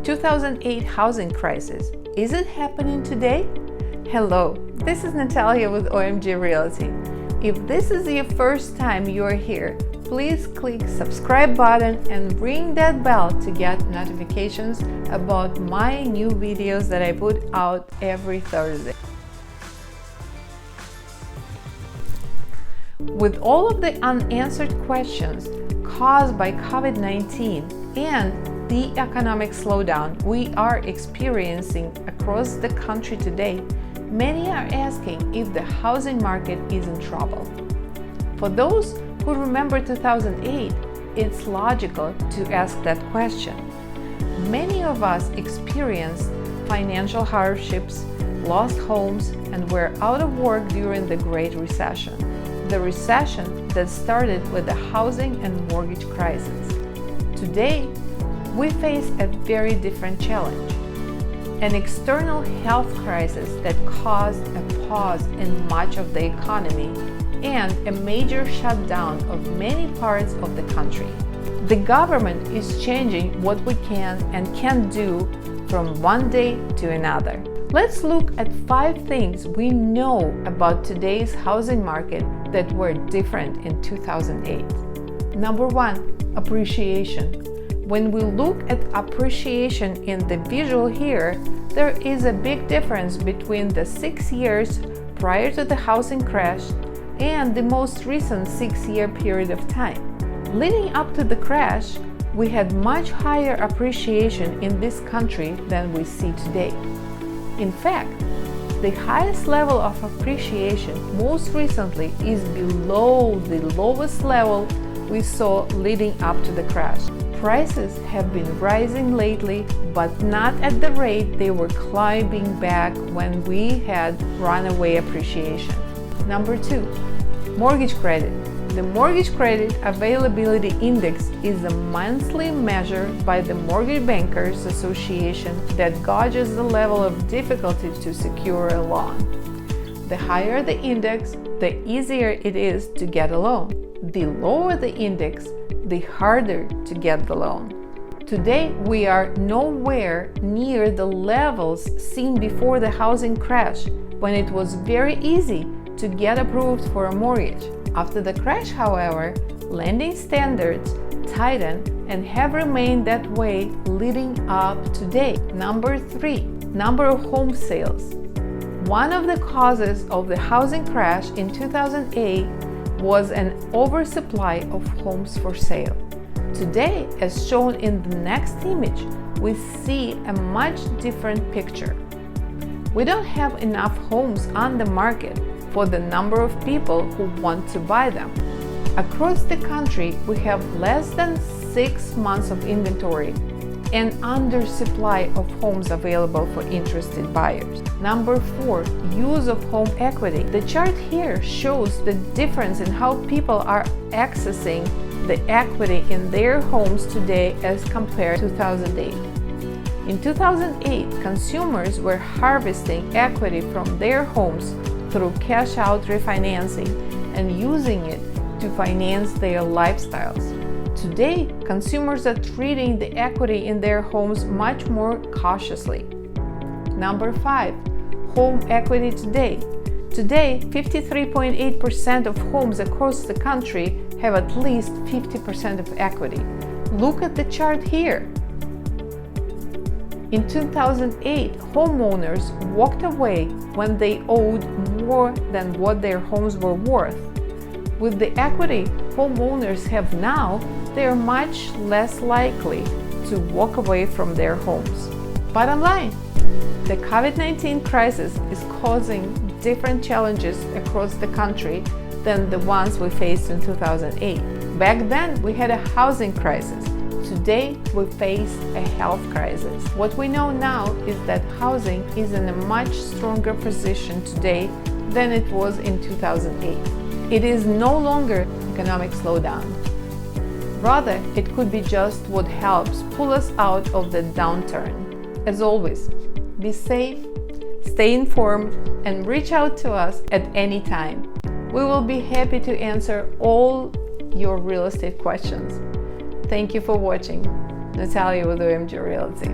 2008 housing crisis. Is it happening today? Hello, this is Natalia with OMG Realty. If this is your first time you're here, please click subscribe button and ring that bell to get notifications about my new videos that I put out every Thursday. With all of the unanswered questions caused by COVID-19 and the economic slowdown we are experiencing across the country today, many are asking if the housing market is in trouble. For those who remember 2008, it's logical to ask that question. Many of us experienced financial hardships, lost homes, and were out of work during the Great Recession. The recession that started with the housing and mortgage crisis. Today, we face a very different challenge. An external health crisis that caused a pause in much of the economy and a major shutdown of many parts of the country. The government is changing what we can and can't do from one day to another. Let's look at 5 things we know about today's housing market that were different in 2008. Number 1, appreciation. When we look at appreciation in the visual here, there is a big difference between the 6 years prior to the housing crash and the most recent 6-year period of time. Leading up to the crash, we had much higher appreciation in this country than we see today. In fact, the highest level of appreciation most recently is below the lowest level we saw leading up to the crash. Prices have been rising lately, but not at the rate they were climbing back when we had runaway appreciation. Number 2, mortgage credit. The Mortgage Credit Availability Index is a monthly measure by the Mortgage Bankers Association that gauges the level of difficulty to secure a loan. The higher the index, the easier it is to get a loan. The lower the index, the harder to get the loan. Today, we are nowhere near the levels seen before the housing crash, when it was very easy to get approved for a mortgage. After the crash, however, lending standards tightened and have remained that way leading up to today. Number 3, number of home sales. One of the causes of the housing crash in 2008 was an oversupply of homes for sale. Today, as shown in the next image, we see a much different picture. We don't have enough homes on the market for the number of people who want to buy them. Across the country, we have less than 6 months of inventory and undersupply of homes available for interested buyers. Number 4, use of home equity. The chart here shows the difference in how people are accessing the equity in their homes today as compared to 2008. In 2008, consumers were harvesting equity from their homes through cash-out refinancing and using it to finance their lifestyles. Today, consumers are treating the equity in their homes much more cautiously. Number 5, home equity today. Today, 53.8% of homes across the country have at least 50% of equity. Look at the chart here. In 2008, homeowners walked away when they owed more than what their homes were worth. With the equity homeowners have now, they are much less likely to walk away from their homes. Bottom line, the COVID-19 crisis is causing different challenges across the country than the ones we faced in 2008. Back then, we had a housing crisis. Today, we face a health crisis. What we know now is that housing is in a much stronger position today than it was in 2008. It is no longer economic slowdown. Rather, it could be just what helps pull us out of the downturn. As always, be safe, stay informed, and reach out to us at any time. We will be happy to answer all your real estate questions. Thank you for watching. Natalia with OMG Realty.